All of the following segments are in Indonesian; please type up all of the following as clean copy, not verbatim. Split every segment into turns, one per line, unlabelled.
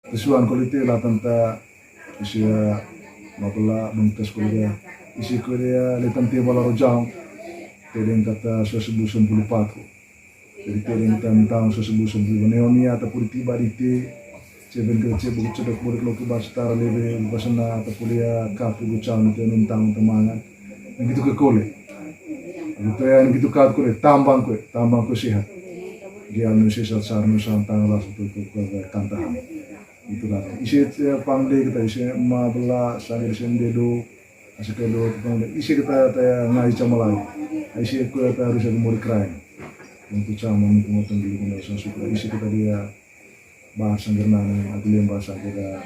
Tesuan kulit lah tanta isia mapala bengkas kuliah isi kuliah letan tiba la rojang tedeng kata 1994 jadi tedeng tentang 1990 neonia atau tiba di te ceben kerja buku cedek murid lo ke bastar lebe basana atau kuliah kafe gucang itu tentang temangan begitu ke kole gitu ya begitu kat kole tambang ko sehat dia manusia sarno santang lah untuk ke kantahan itulah isi pangde kita isi mabla sari sendedo asikelo pangde isi kita taya ngai camalai isi ko ta harus aku murid krai untuk cama mungkin dulu kena suka isi kita dia bahasa Germana aku lihat bahasa kita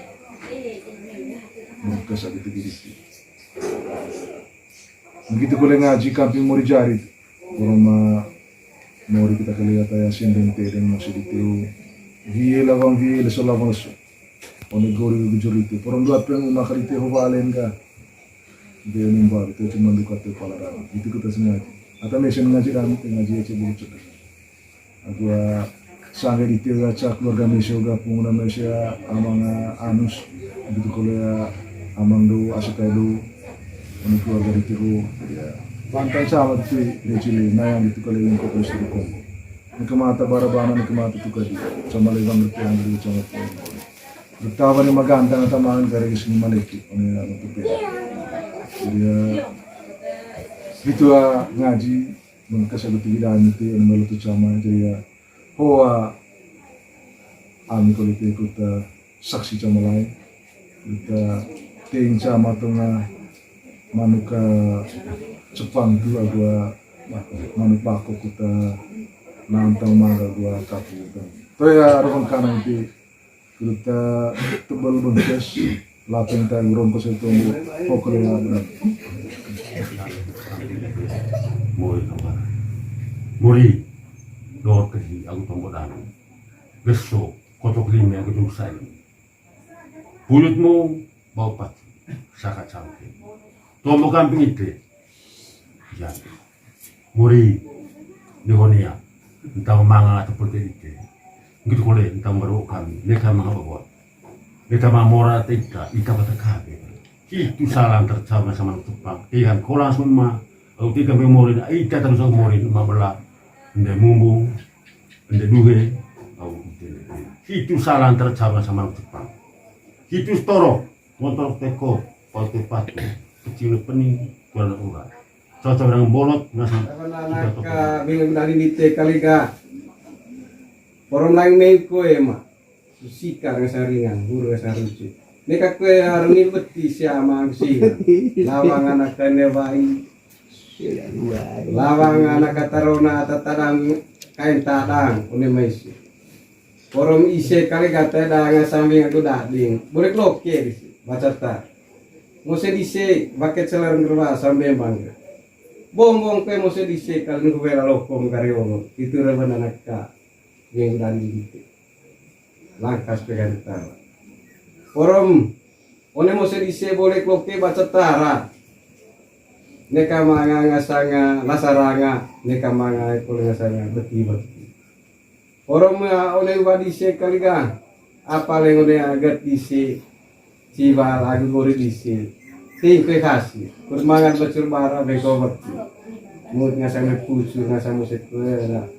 berkas gitu gitu begitu boleh ngaji kampung mau jari orang mau kita kelihat ya sindeng tedeng masih ditiu vila bang vila solavang so oni gori bujur itu orang dua peng umak itu hovalen ka dia nimba itu cuma duka tu palara itu kita sengaja atau mesin ngaji kan ngaji aja bujur aku sangat ditiu aja keluarga mesya ga penguna mesya amang anus gitu kalau amang do asikalu oni keluarga ditiu ya Bantai sama tu recili na yang itu kali yang kau terus dukung. Nikmata barabana nikmata tu kali. Sama lewat berpiang dari sama tu. Bertawa ni maganda na tamaan dari sini maliki. Oni na tu pe. Jadi itu ngaji mengkasih betul bidan itu yang melu tu sama jadi hoa ami kalau itu ikut saksi sama lain. Kita ting sama tu manuka Jepang tu agua manupako kita nantang maga gua kapu kan. Tu ya orang kanan itu kita tebal bengkes lapeng tang rom ko setu pokok ya benar.
Muri dor kasi aku tombodano. Beso kotok lima aku jusai. Bulutmu bau pat sakat sampai. Tombo kamping itu. Ya, muri di honia, entah manga atau putih itu, gitu kole entah baru kami, mereka manga bawa, mereka mora tika, ika bata kabe, itu salah tercama sama tupang, ikan kolang semua, atau tika memori, ika terus memori, mabela, ende mumbu, ende duhe, itu salah tercama sama tupang, itu storo, motor teko, patu patu, kecil pening, kuala urat. Cocok dengan bolot ngasih
anak bilang dari nite kali ga orang lain meko ema susika ngasaringan guru ngasaruci neka kue haruni beti siama sih lawang anak kene bai lawang anak katarona tatadang kain tadang une maisi orang ise kali ga tadang ngasambing aku dading boleh kloke baca ta mose dise baket selarang gerba sampai bangga bong pe mo se dise kal nu vera lokom karyo itu reban anak ka yang dari itu langkas pegan tara orom one mo se dise boleh kloke baca tara neka manga ngasanga lasaranga neka manga kole ngasanga beti orom one wadise kaliga apa leng one agat dise cival agu gori dise tingke kasih, permangan bacur bara beko berti, mut ngasang pucu ngasang musik kuera,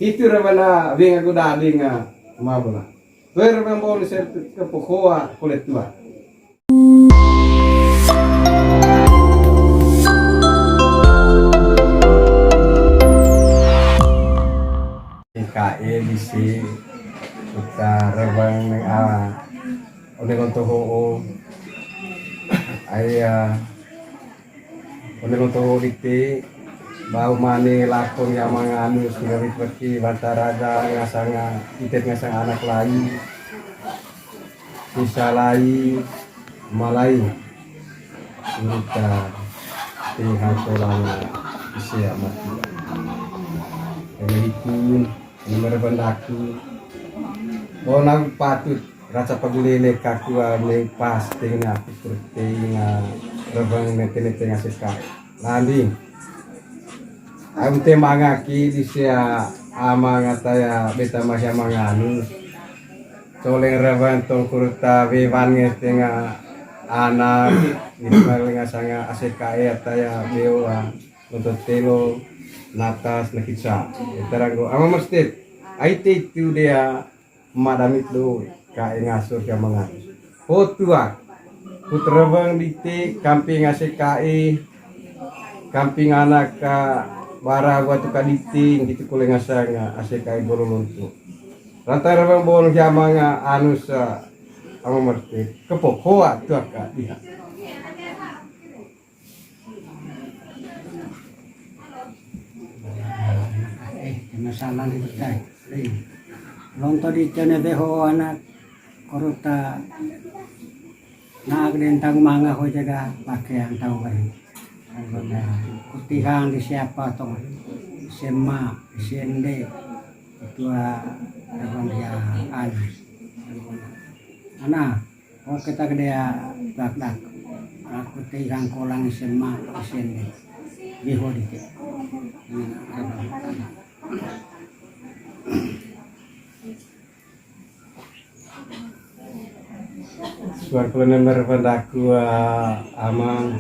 itu rebana bing aku dading mabla, kuera bambol sertu kepokoa kulit tua. KE bisi kita rebang oleh untuk ayah oleh untuk dikti bau mani lakon yang manganu singarit pergi bantaraga ngasanga itet ngasang anak lain sisa lain malai kita tinggal kolana isi amat ini itu nomor bandaku bonang patut rasa pagulile kakua may pasti na protein na rabang nete ngasih kak landing aku temanga ki di sia ama ngataya beta masya manganu Soleng raban tong kurta bevan ngetengah anak gitu nga sanga ACKE ataya bewa untuk telo natas nakitsa itarago ama masjid IT itu dia madamit do ka ngasur ka mga hotua putrabang dite kamping ACKE kamping anak ka bara watu kaditing gitu kule ngasanga ACKE gololonto rantara bang bolong jama nga anus ama masjid kepokoa tu ka dia
masalah di betai. Lonto di chane beho anak korota naag din tang mga ho jaga pakai ang tao bari. Kutihan di siapa tong sema sende itu abang dia alis. Ana oh kita kedaya dak aku tigang kolang sema sende beho di te.
Suar nomor pendaku amang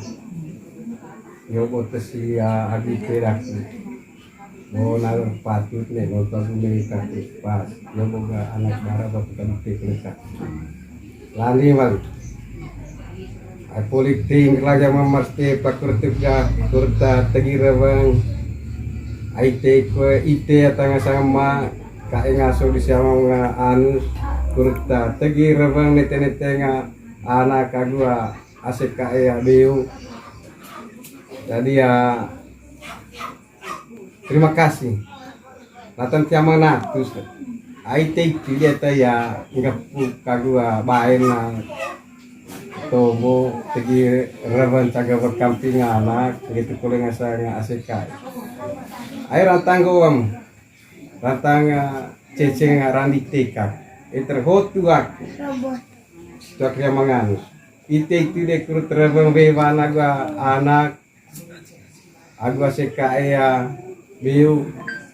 yo botesi agi peraku mo nalur patut ne mo tagu me katus pas yo boga anak bara batu kan peleka lali mal ai politik lagi mamaste pakurtip ga kurta tegirawang ai te ko ite tanga sama kae ngaso di sama nga anus kurta tegirawang nete nga anak agua ACKE abeu jadi ya terima kasih latan tiama natus ai te dia ta ya ngapu kagua baen na tobo tegi raban caga berkamping anak gitu kule ngasa nga ACKE ai rantang goam rantang cece nga randi tekak terhotu aku tuak yang manganus ite itu dek kurut rabang bevan agua anak agua ACKE ya biu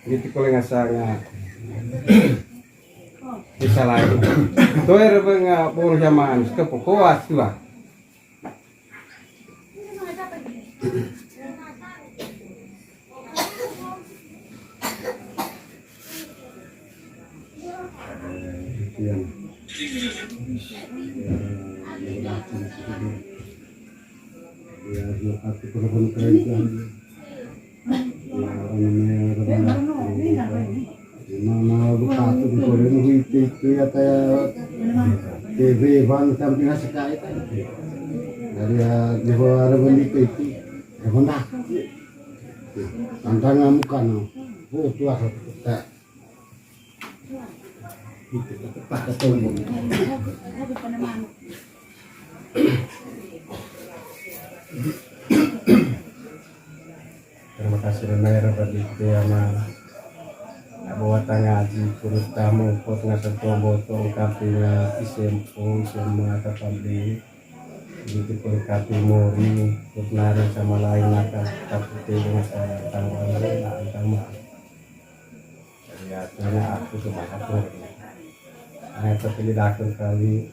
gitu kule ngasa nga bisa lain tuh rabang bor jaman kepokoa tuak terima kasih Renaya Rabadi Tiama bawa ngaji kurus tamu pot ngasa botong kapinya isempo semua kapabdi gitu perkati mori pot nari sama lain naka kapute dengan saya tanggal antama ya karena aku cuma aku hanya terpilih dakun kali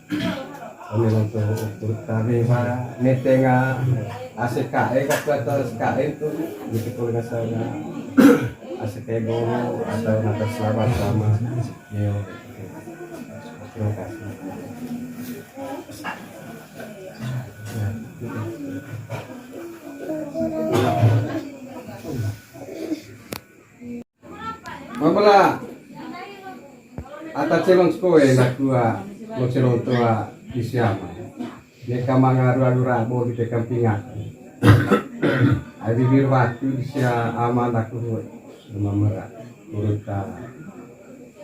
ini untuk ukur kami para netenga ACKE kata ACKE itu gitu kalau nggak salah ACKE gomo atau nanti selamat sama yo terima kasih Mabala atas celong sekoe nakua mo celong tua di siapa dia kamang aru-aru di kampingan Abi birwati di sia aman aku rumah merah uruta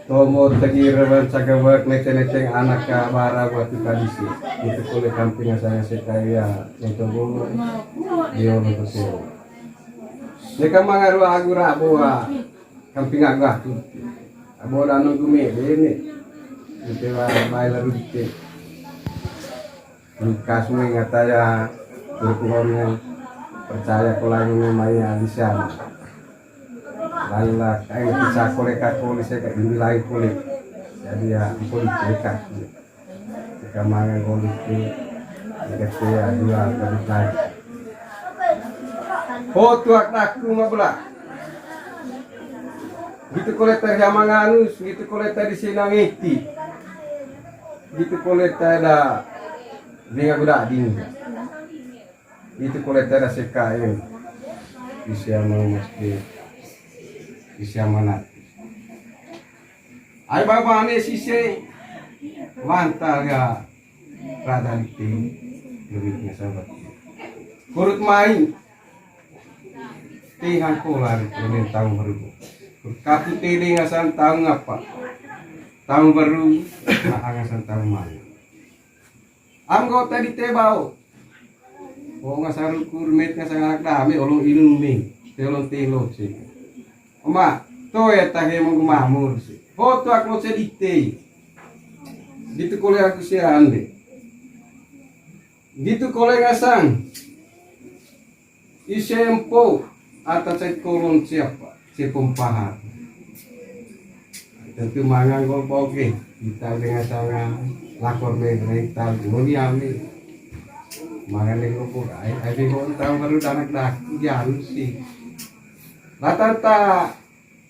tomo tegi rewan sagawak nete anak ka bara buat kadisi itu kule kampingan saya sekaya untuk dia untuk sel dia kamang aru-aru boa kamping agak tu, abo dah nunggu ini, itu lah bayar rupiah. Lukas mengata ya berkurangnya percaya kalau ini maya di sana. Lainlah kayak bisa kolek saya kayak ini lain kolek, jadi ya politik kan jika mangan politik jika saya dua kali lagi tuak takku mabla gitu kolektor Yamanganus gitu kolektor di Sinangiti gitu kolektor ada dengan budak ding gitu kolektor ada CKM bisa mau meski bisa mana ay baba ne sise mantap ya rada dite lebih sahabat kurut main tihan kolar oleh tahun baru kapu tele ngasan tahun apa tahun baru ngasan tahun mana am kau tadi tebau oh ngasan kurmet ngasan anak dami olong ilumi telong telo sih oma to ya tahe mau mamur sih foto aku sedite gitu kole aku sih ande gitu kole ngasang isempo atas kolon siapa si pempahat tentu mangan kau boge kita dengan sangat lakor mental moniami mangan lego pun ay kau tahu baru danak dak jalan sih latata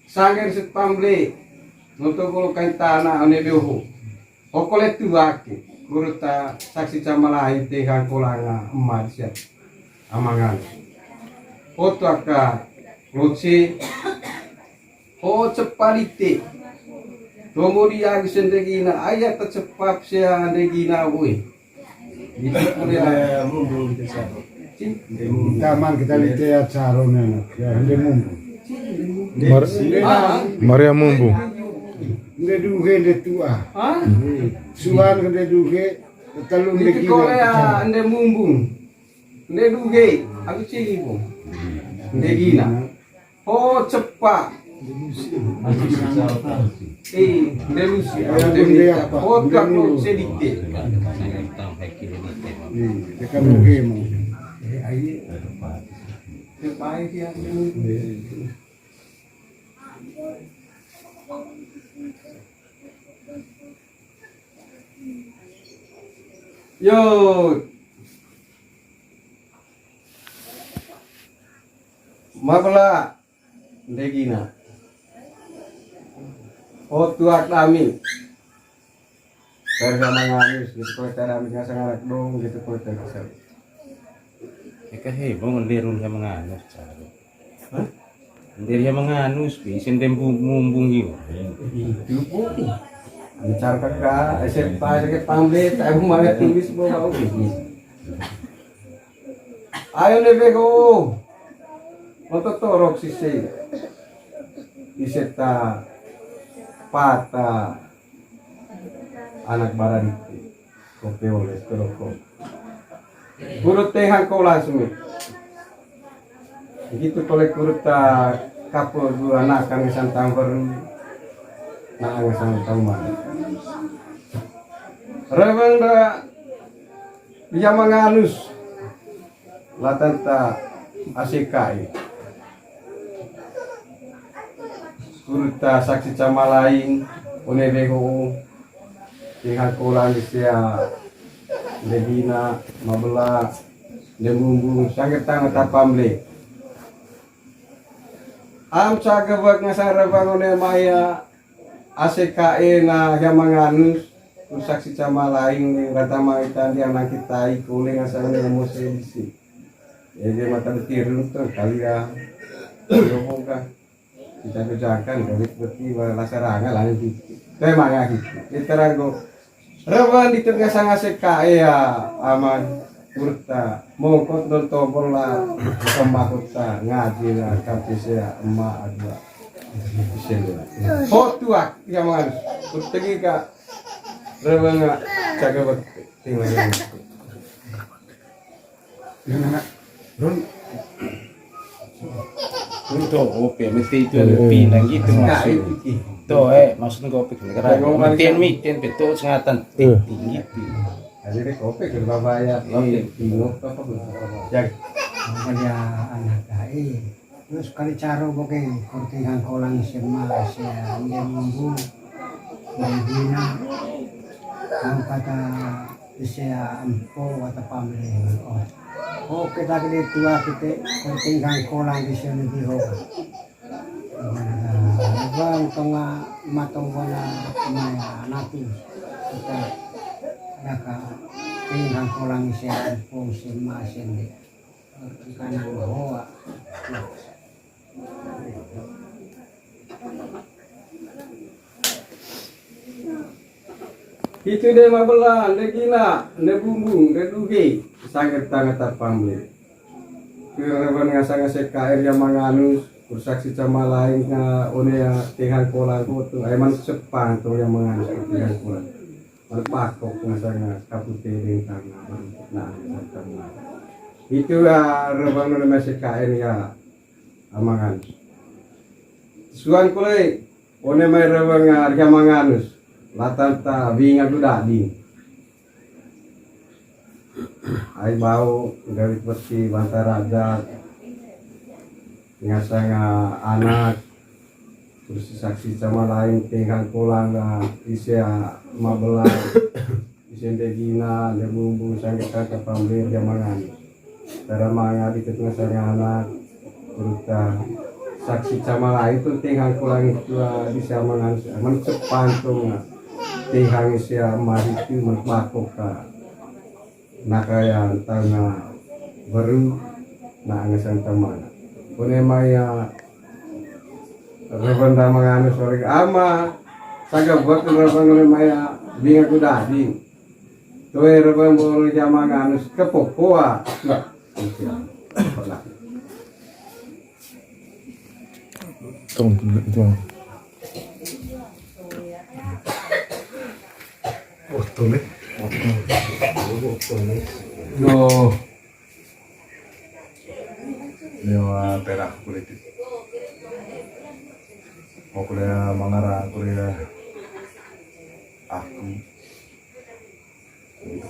sangen set pamble untuk kalau kain tanah ane beho okole tuake kuruta saksi camalain tehan kolanga emas siap amangan foto aka Roci, cepalite. Kemudian sendegina ayat tercepat saya andegina woi. Gitu kuliah mumbung kita.
Taman kita lihat caranya, ya hende mumbung.
Maria Mumbu.
Hende duge hende tua. Suan hende duge, telung
Itu
degi.
korea ande mumbung. Ande duge, aku cilik pun. Andegina. Cepat. Delusi. Kak sedikit.
Dekat duge mo.
Terbaik ya. Yo. Mabla Degina. Tuak kami. Kerja mengamis gitu kalau kami nggak sangat dong gitu kalau terkesan.
Eka hebong lerun siya mga anus tsaro. Hindi siya mga anus, isin din mumbung yun.
Itu po. Bicara kakak, serta sakit pamit, aku mau tulis mau ayo lebego. Untuk torok sisi iseta pata anak baraniti kopi oleh keroko kurut tehan kau langsung begitu kolek kurut kapur dua anak kami santang baru nak kami santang mana rewang da dia menganus latanta asikai kurta saksi sama lain onebego dengan kolang sia legina mabela demumbu sangat tangan tapamle am cagawak ngasara bangone maya ACKE na yamanganus saksi sama lain ni kata maitan dia nak kita ikule ngasara ni mosedisi jadi mata betirun tuh kali ya ngomong kita kerjakan dari seperti lasarangan lain tema gitu kita rago rawan di tengah sangat sekae ya aman kurta mongkot don tobol lah kemakota ngaji lah kapisia emak adua bisela fotuak yang harus kurtegi ka rawan jaga bet tinggal
Untuk oke, mesti itu pinang gitu masuk. Tuh maksudnya kopi negara. Miten betul sengatan tinggi.
Jadi deh kopi ke babaya oke bingung apa jag
Kaya anak ay. Terus kali caro boke kortingan kolang siya siya hindi mumbu. hina ang kata isya ampo at pamilya. Oh, kita kini tua kita tinggal kolang di sini di ho. Bang tengah matong wala maya natu kita naka tinggal kolang isya ampo semasin di kanan hoa.
Itu deh mabelan, deh gila, deh bumbung, deh duge, sangat tangan pamle. Keraban ngasang SKR yang manganus, bersaksi sama lain nga one ya tihan kola itu, ayman sepang tuh yang manganus tihan kola. Man pakok ngasang kapute dengan nah itu ya reban nama SKR ya manganus. Suan kulai, one mai reban nga manganus. Latan ta binga dadi ai bau gawit bersih bantar raja ngasanga anak terus saksi sama lain tinggal pulang isya mabelan isya degina de bumbu sangat kakak pamlir jamangan cara manga dikit ngasanga anak terus saksi sama lain tuh tinggal pulang itu bisa mangan sepantung tihang siya maritu magmakok ka nakaya tanga baru na angasan tamana kune maya rebanda mangano sore ama saga buat rebanda maya binga kudadi tuwe rebanda bolu jama ngano kepokoa
itu Ottone. No. Lewat terak politik. Pokoknya mengarah Korea aku.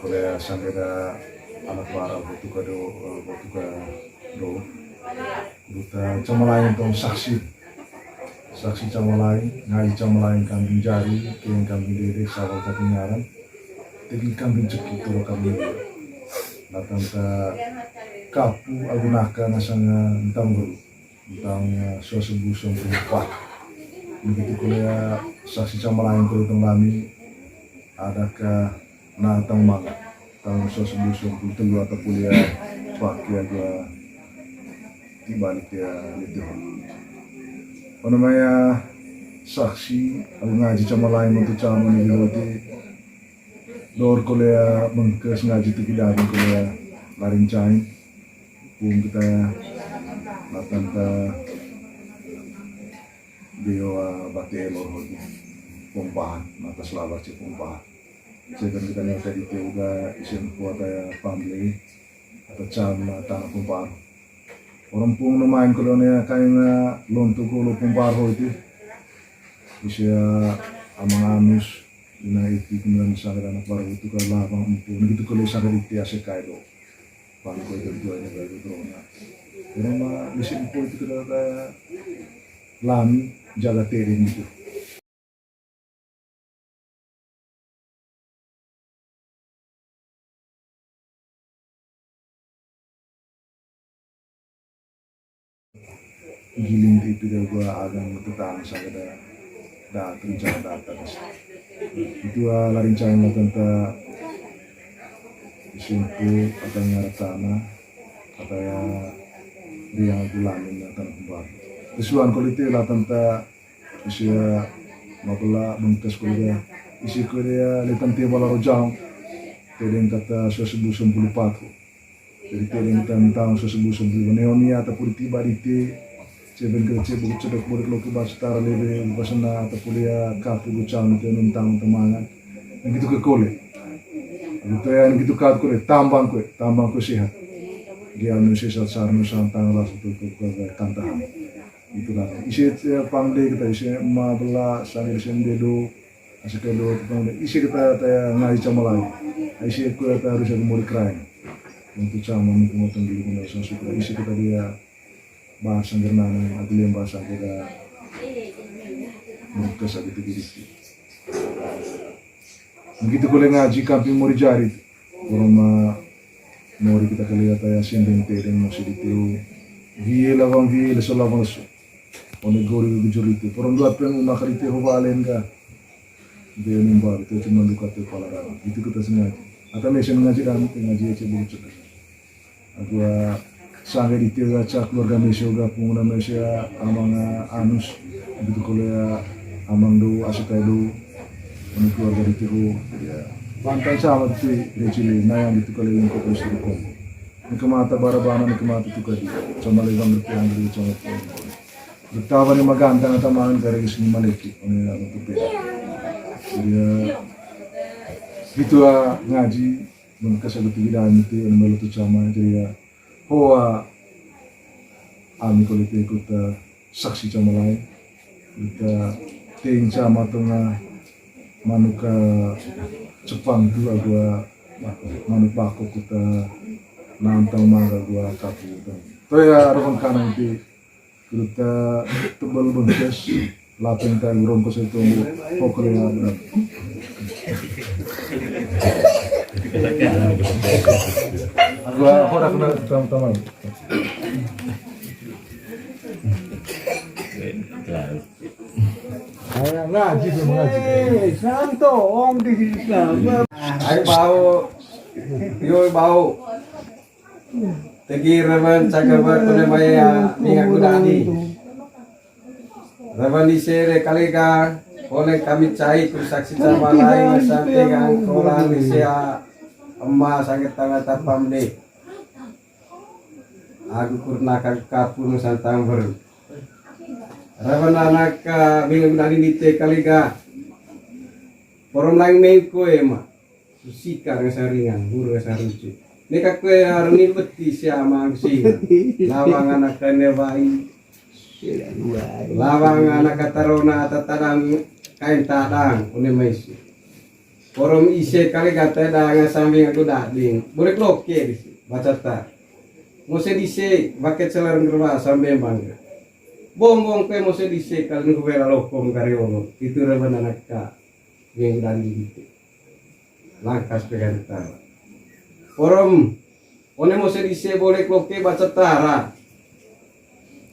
Korea sampai ada anak baru butuh kado buta cuma lain tong saksi cama lain ngai cama lain kambing jari keng kambing dede sawal katingaran tegi kambing ceki toro kambing datang ke kapu agunaka nasanga entang guru entang suasebu sompupat begitu kuliah saksi cama lain kuliah tong lami adakah natang maka tahun suasebu sompu telu atau kuliah pakai agak dibalik ya itu apa namanya saksi aku ngaji sama lain untuk camu nih berarti dor kuliah mengkes ngaji tu kita ada kuliah larin cain pun kita datang ke dewa bate elor hobi pompahan mata selalu cek pompahan jadi kita nih tadi juga isim kuat ya family atau camu tanah pompahan orang pun lumayan kalau nih kayaknya lontu kalau pompahan itu bisa amang anus ina itu kemudian sangat anak baru itu kalau lapang empun gitu kalau sangat itu asik kayak do pangko itu jualnya baru corona orang mah di sini itu kita kayak lami jaga tering gitu. Giling itu juga agak tetang sangat ada rencana datang itu larin cain tentang isimpu atau ngarep tanah atau ya riang gulamin tanah kembali isuan kulit lah tentang usia mapela bengkes kuliah isi kuliah letan tiba lalu jauh tedeng kata suasebu 94 jadi tedeng tentang suasebu 90 neonia ataupun tiba di Ceben kerja buku cedek buat lo ke bastar lebe basana atau kuliah kapu gucang itu nentang temangan yang gitu ke kole itu yang gitu kat kole tambang kue sehat dia manusia sarno santang lah itu ke tantahan itulah isi pangde kita isi ma bela sangi sendedo asik kedo pangde isi kita ngai camalai isi kue kita harus mau dikerain untuk cama mungkin diri kita sudah isi kita dia bahasa Germana, atau yang bahasa kita mungkin saja itu begitu kule ngaji kamping mori jari kurma mori kita kalihat ya sindente dan masih ditiu vie la sola vansu one gori gujurite poron dua pen una karite ho valen ka de nimbar itu cuma duka te palara itu kita sengaja atau mesin ngaji dan ngaji aja bulu cedak agua sange ditiu aja keluarga mesioga punguna mesia amang anus begitu kule amang do asitaido ini keluarga ditiu ya bantai sama tu recile nayang itu kali yang kau terus dikom ini kemata barabana ini kemata tu kadi sama lewang berpiang dari sama pun bertawa ni maganda na tamaan dari sini maleki ini aku tu pera jadi itu ngaji mengkasih bidang itu ini malu tu sama jadi hoa ami kalau ikut saksi sama lain kita ting sama tengah manuka Jepang tu agua manuk bako kita nantang mangga gua kapu tu ya orang kanan itu kita tebal bengkes lapeng tay urong ko sa itu pokoknya ada gua orang kena teman-teman ngaji tu ngaji.
Santo om di Islam.
Ay bau tegi raman cakabat tu namanya minyak kudani raman di sere kalika oleh kami cai saksi sama lain sampai kan kolang di sea emas sangat tangan tapam deh aku kurna kapun santang ber raman anak minyak kudani di te kalika orang lain mengko ema susika ngesaringan guru ngesarucu neka kue haruni beti siapa sih lawang anak kene bayi lawang anak katarona tatadang kain tadang une maisi korom ise kali kata dang sambing aku dading boleh loke disi baca ta mose dise pakai celar ngerba sampai bangga bong kue mose dise kali nunggu bela lokom karyono itu reban anak ka yang dading gitu langkas pegang tara Forum, one mo sedise boleh kloke baca tara.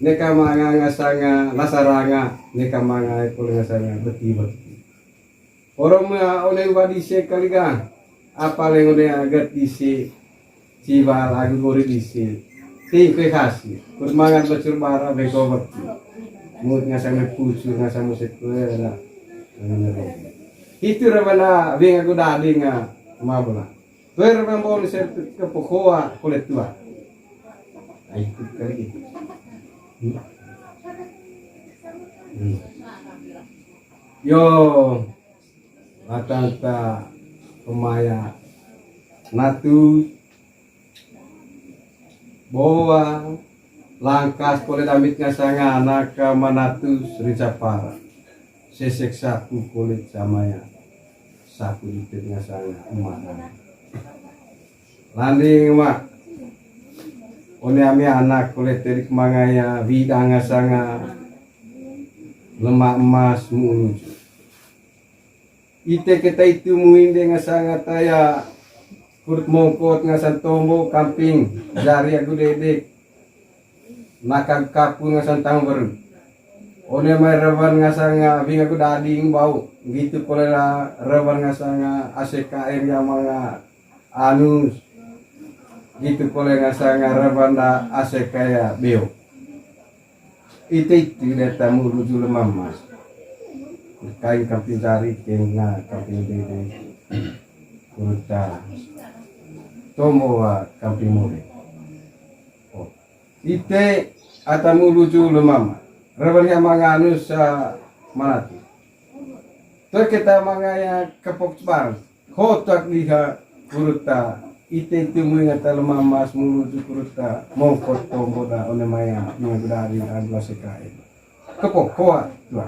Neka manga ngasanga lasaranga, neka manga ikul ngasanga beti. Forum one wadise kaliga, apa leng one agat dise, ciba lagu gori dise. Ting kue kasih, kurmangan bacur bara beko beti. Mut ngasanga pucu ngasang musik kue ada. Itu rebana bing aku dadinga mabula. Tuer membawa ser ke pokoa kulit tua. Itu kali itu. Yo, rata-rata pemaya natu bawa langkas kulit amit ngasanga anak manatus ricapara. Sesek saku kulit samaya saku itu ngasanga emak. Landing mak, one ami anak kulit terik mangaya bidang ngasanga lemak emas munuju. Ite kita itu muinde ngasanga taya kurut mongkot ngasan tombo kamping jari aku dedek nakag kapu ngasan tangber. One may reban ngasanga bing aku dading bau gitu kolela reban ngasanga ACKM yang mga anus gitu koleh ngasanga rebanda ase kaya beo itu data muruju lemah mas kain kamping cari kenga kamping dede kurta tomowa kamping mure ite atamu lucu lemah rebanda manganu sa manati to kita mangaya kepok bar kotak liha kurta ite itu mengata lemah mas menuju kurta mongkot tombo da one maya yang dari agua sekai kepok kuat tua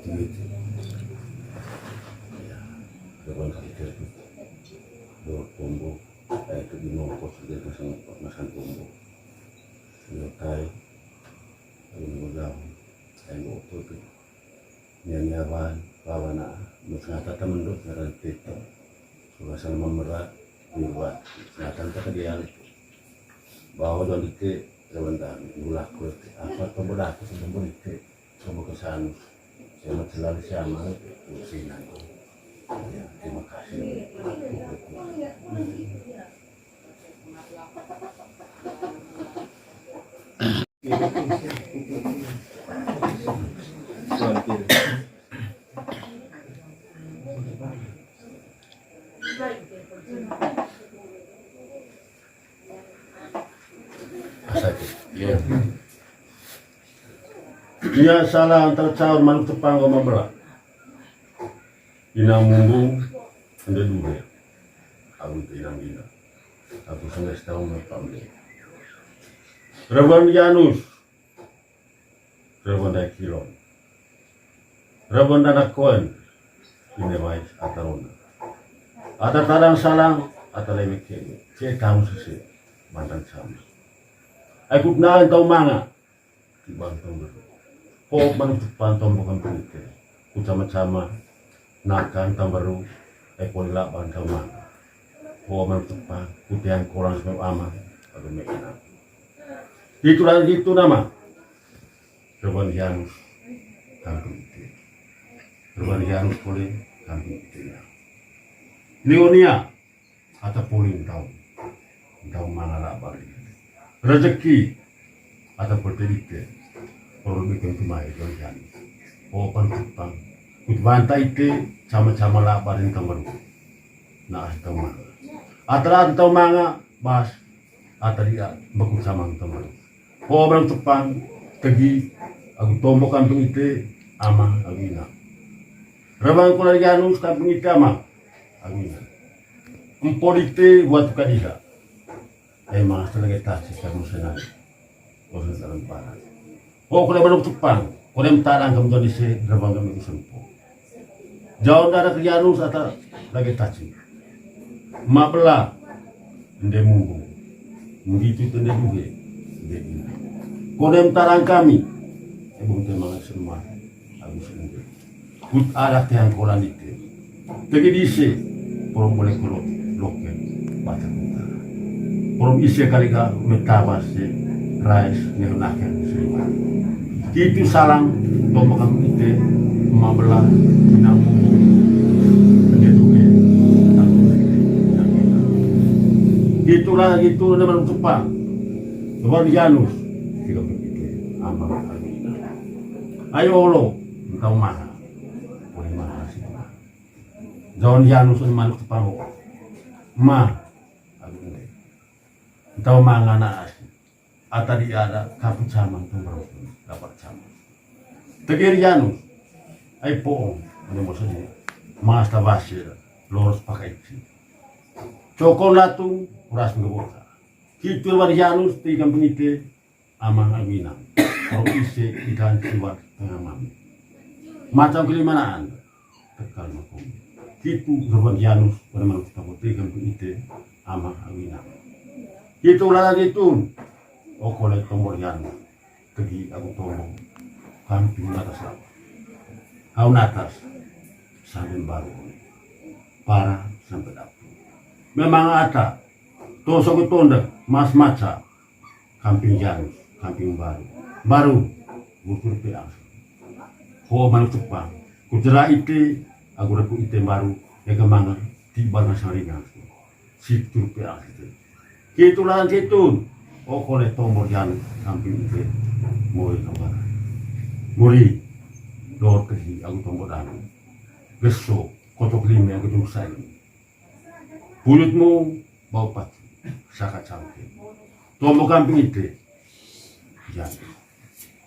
itu kawan kita dua tombo itu di mongkot dia masan tombo nyokai lalu tu nyanyawan kawana ngata temen do ngaran tito suasana memerat buat ngatan kekedian bahwa don itu sebentar ulah kuat apa pemuda aku sebelum itu coba kesan sama selalu sama usinan ya terima kasih. Ya. Dia salah antara caur manuk tepang sama berat. Inang mumbung anda dua. Aku inang ina. Aku sangat tahu mereka. Raban Janus, Raban Daikilon, Raban Danakon, ini baik atarona. Ada kadang salang, ada lebih kini. Cek kamu sisi mantan sama. Aku nahan tahu mana di bantong itu. Kau manuk pantong bukan penting. Ku sama-sama nakan tambaru. Aku lila bantong mana. Kau manuk pang. Ku tiang kurang sebab aman. Aduh mekinan. Itulah itu nama. Raban Janus kampung itu. Raban Janus boleh kampung itu. Leonia atau poling tahu mana lah balik. Rezeki atau pertelite orang bikin cuma itu kan. Open kupang, kutbanta itu sama-sama labarin kamar. Nah tahu mana. Atau tahu mana bas atau dia bakul sama kamar. Orang Jepang pergi aku tombok kampung itu ama agina. Rabang Kuala Janus kampung itu ama agina. Empor itu buat kadika. Emang selagi tasik kamu senang. Kau dalam panas. Oh kalau belum Jepang, kau yang tarang kamu jadi se rabang kamu itu sempo. Jauh dari ke Janus atau lagi tasik. Mabela ende munggu. Begitu tende duhe. Kodem tarang kami, ebong temangan semua, aku sendiri. Kut ada tiang kolan itu, pergi diisi, orang boleh kolot, loken, baca kita. Orang isi kali ka metabas se, rais, neonakan semua. Itu salang, tombak itu, mabelah, minang mumbung, penyeduke, itulah itu nama Jepang, Raban Janus. Ayo lo, engkau mana? Boleh mana sih? Jangan Janus manuk tepaho. Ma, engkau mana anak asli? Ata di ada kaput caman tuh baru dapat caman. Tegir Janus, ayo poong, ini maksudnya. Mas tabasir, lurus pakai itu. Coklat tuh, uras ngebota. Kita Raban Janus di kampung itu, amang aminang. Kalau isi ikan siwat tengah mami. Macam kelimanaan. Tekal makom. Itu Raban Janus pada manusia putih kampung itu amang aminang. Itu lagi itu. Oh kolek tombol Janus. Pergi aku tolong. Kampung atas apa. Kau atas. Sambil baru. Parah sampai dapur. Memang ada. Tosok itu mas maca. Kampung Janus. Kampung baru butuh peang. Ho manuk Jepang. Kujera itu aku raku itu baru ya kemana tiba nasaringan. Situ peang itu. Itulah itu. Oh kolek tombol Janus kampung itu mulai kemana. Muri dor kehi aku tombol anu. Besok kotok lima aku jumpa ini. Bulutmu bau pati. Saka cantik. Tombol kampung itu. Jangan.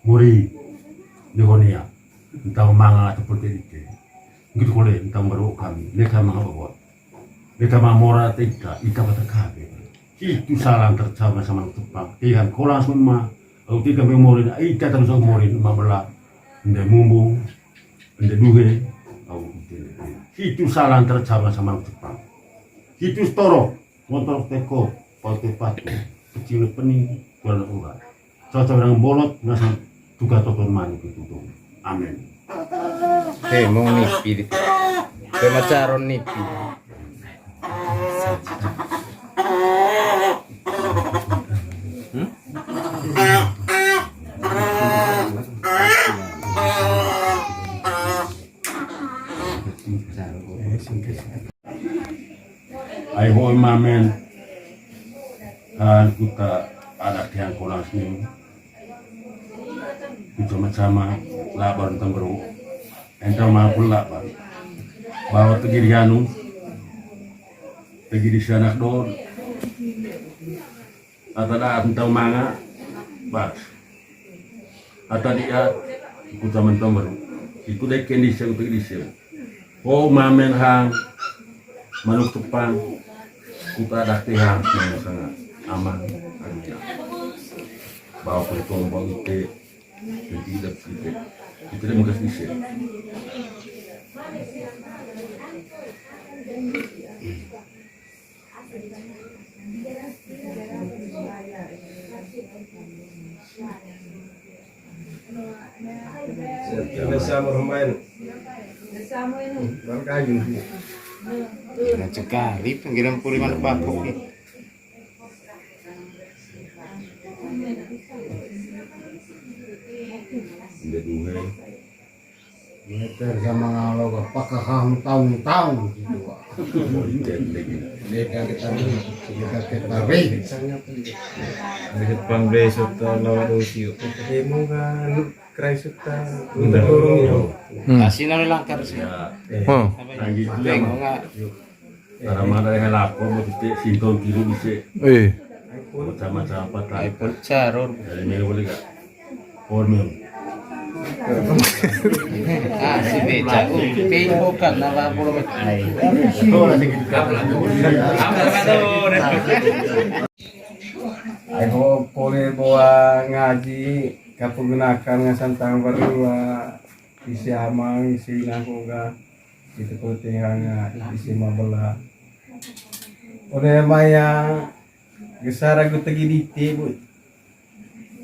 Muri Nihonia entah manga atau pertelite gitu kole entah baru kami mereka manga bawa mereka mora tika ika kata kabe itu salah tercapai sama Jepang ikan kolang semua atau tika memori ika terus memori mabela ende mumbung ende duhe au itu salah tercapai sama Jepang itu storo motor teko pakai patu kecil pening kuala urat cocok dengan bolot ngasih tugas toton mani itu tuh Amin.
Mau nipi dito. Macaron nipi.
Ay ho mamen kan kita ada yang kolas ni kita sama laban tembru entah maupun laban bawa tegiri anu tegiri sanak dor atau ada entah manga bas atau dia kita mentembru itu dek kendisi untuk kendisi oh mamen hang manuk tepang kita ada yang sangat aman artinya bawa pertombang itu tidak kita tidak mungkin bisa
Bersama Romain. Berkayu.
Nah, sekali penggiran puriman bakok nih.
Meter sama ngalo apakah tahun-tahun gitu.
Mereka kita
Tarik.
Dekat pangre serta lawan usio.
demo kan krai suta untuk dorong
Kasih nang langkar sih.
lagi
Tengok nggak?
karena mana yang lapor mau kita sinton kiri bisa macam-macam apa tak
iPhone caror.
dari mana boleh gak formil
Si beca. Pay bukan nama pulau metai.
Ayo boleh bawa ngaji kapugunakan ngasantang berdua isi amang isi nakoga itu penting hanga isi mabela oleh maya gesara gu tegi diti bu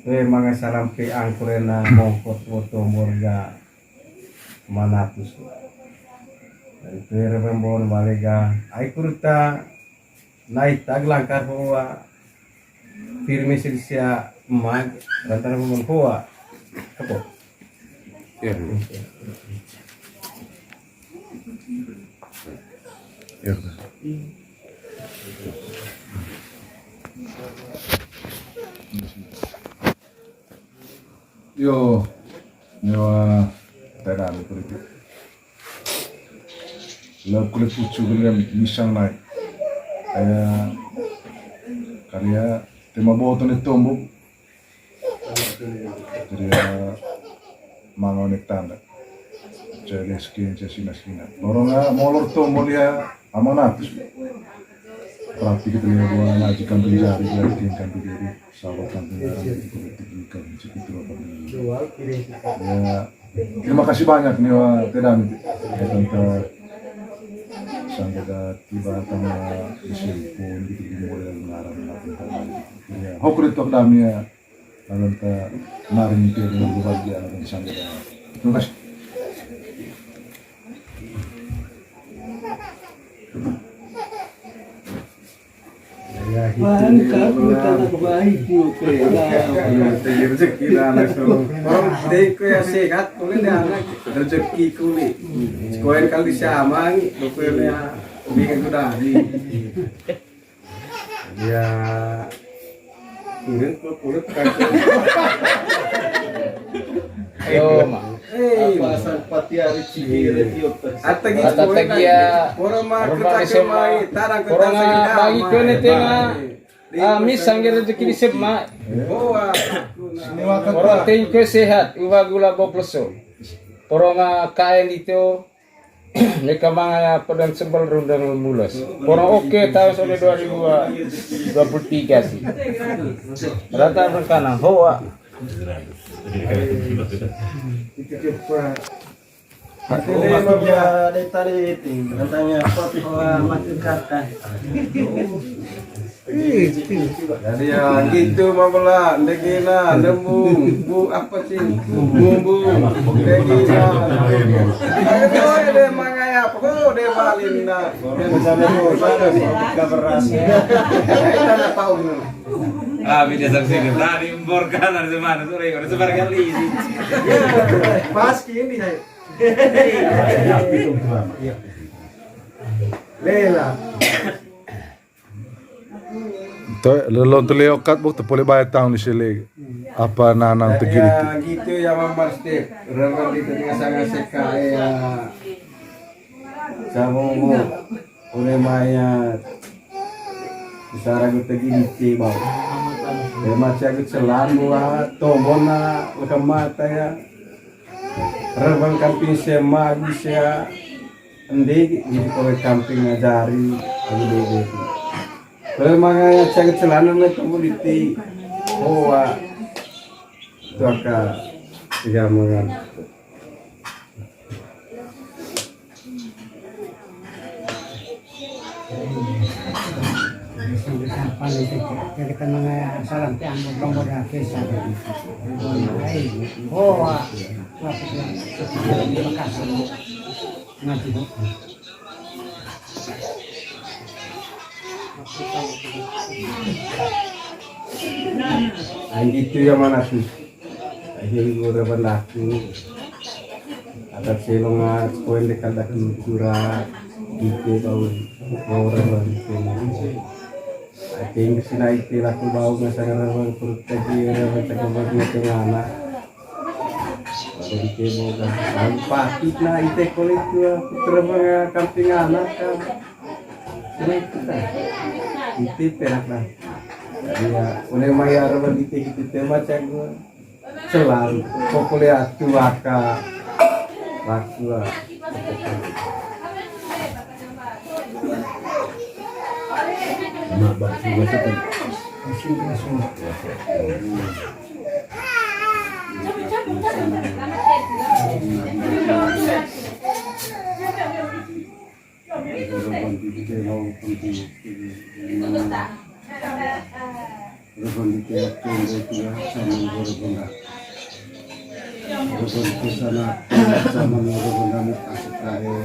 mga salampi angkurena mongkot foto morga manatus dari pere pembon balega ay kurta naik taglangkar bahwa firme silsia mag rantara pembon bahwa apa
Yo, nyawa terang itu. Lalu kulit pucu dengan misang naik. Karya tema boto ni tombok. Karya mangonek tanda. Jadi skin sina. Orang molor tombol ya amanatus. Praktik kita lihat bahwa ngaji kampung jari lagi kampung jari sawah kampung jari politik kampung segitu apa ya terima kasih banyak nih wah kedam ya tante sanggada tiba tama disipun gitu mulai mengarang ya hokur itu kedamnya lalu ta naring itu dengan berbagai anak sanggada terima kasih.
mantap kita nak baik juga ya rezeki anak so orang dek ya sehat boleh dia anak rezeki kulit sekolah kali sama ni pokoknya bingung sudah ya ini kulit kan
Yo, mak.
pasal patiari cikir tiota orang mah
Rumah
kita
SMA.
kemai tarang kita
Orang bagi kau ni tengah. Mis sanggir rezeki di mak. Orang tengok sehat, uba gula boploso. Orang kain itu mereka manga pedang sebel rundang mulus. Orang oke tahun 2023 sih. Rata berkanang hoa.
Katanya makin kata Jadi ya gitu mabelah, degina, lembung, bu apa sih, bumbu, degina. Ayo deh mangaya, pokok deh balin na.
Sana po, sana kita berasa.
Kita nggak tahu nih.
Ah, beda saksi tadi memborkan dari mana sore, udah sebar kali ini.
Pas kini saya. Lela.
Lelon tu leokat buk tu boleh bayar tahun di sini. Apa nanang tegiri tu.
Ya gitu ya Mamar Steve. Rever di tengah sangat sekaya. Kamu udah mayat. Bisara gue tegiri bau. Macam aku selalu tombona lekamata ya. Rever kamping sema bisa. Endi jadi kalau kamping ngajari aku dede. Kalau manganya cakap celana na komoditi, hoa, itu akan tiga mangan.
Jadi kan mga salam ti ang botong boda kesa. Oh, ngati.
Ang gitu ya mana sih? Akhirnya gue reban aku. Ada silongan, koin dekat surat, gitu bau, bau reban itu. Akhirnya kesini itu laku bau ngasang reban perut tadi reban cakap bagi anak. Baru dikemo kan, lalu pasti na itu koin itu terbang kamping anak kan. Ini kita, itu perak lah. Jadi ya, oleh mayar berdite gitu tema cenggu selalu pokoknya tuaka waktu
Mak juga itu.
Rebon di tiap tunggu juga sama berbunda. Rebon di sana sama berbunda kasih kaya.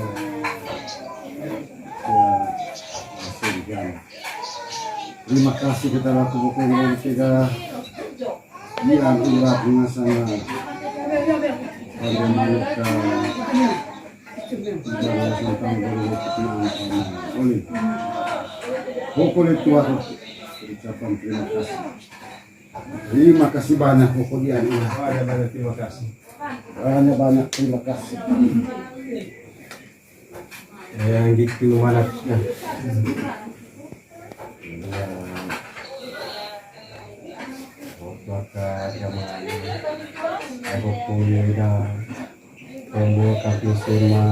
Terima kasih kita laku bukan dari tiga bilang urat dengan sana. Pada mereka bicara tentang berhubungan oleh pokoknya tua ucapan terima kasih banyak pokoknya banyak terima kasih banyak terima kasih
yang gitu mana maka zaman aku punya dah tombol kaki sema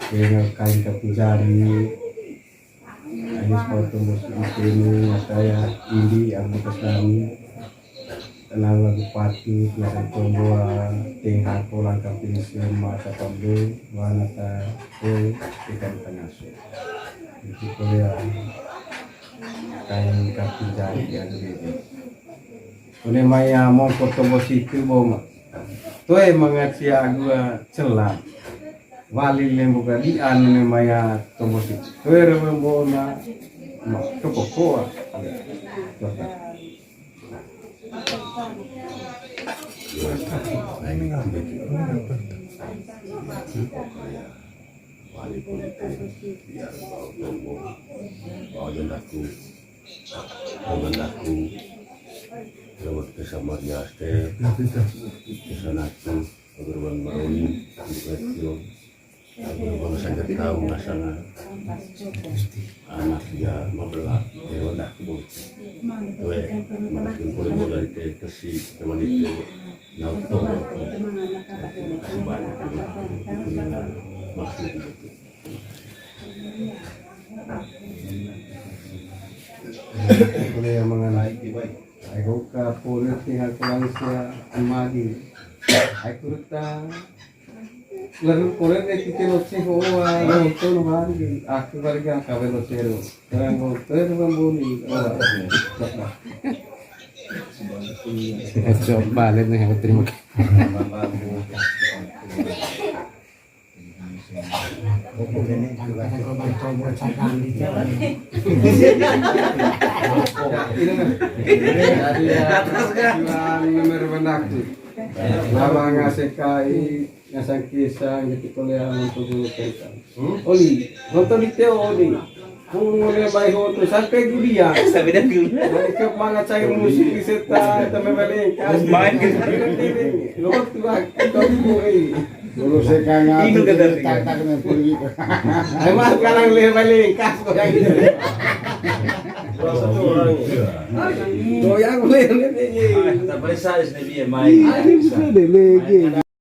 dengan kain kaki jari ini sepatu musik ini saya ini yang bekas kami tenang lagu pati biasa tombol tinggal pulang kaki sema sapambu wanita ikan penyasu itu kuliah kain kaki jari yang berbeda. Oleh maya mau foto situ bom, tuh mengaci agua celah, wali lembuka di anu maya tombol situ. Tuh rembona, cukup kuat.
Wali politik biar bau tombol, bau jendaku, mengendaku. Lewat kesamarnya Step, kesanaku, agarwan maroni, itu, agarwan saja tahu nasana, anak dia mabelah, lewat aku, tuh, makin boleh dari kasih teman itu, nauto, kasih banyak, maksud itu.
Boleh yang mengenai aku ke politik aku langsung amagi aku reta lalu koren kita loce ho nonton hari aku balik yang kafe loce ro terang nonton bambuni
Coba lihat nih aku terima kasih.
Lama ngasih kai ngasang kisah gitu kuliah untuk dulu kita. Oli, nonton di Teo Oli. Mulai baik untuk sampai dunia.
Sabi na dulu.
Mereka mangat saya musik di serta teman balik.
Main ke
Lord tuh kita mulai.
Dulu saya kangen.
Ino ka dari.
Tak kena pergi.
Emang sekarang lebih balik kas kok yang gitu. Tuh yang lebih.
Tapos sa is na biya, may.
Ada lagi.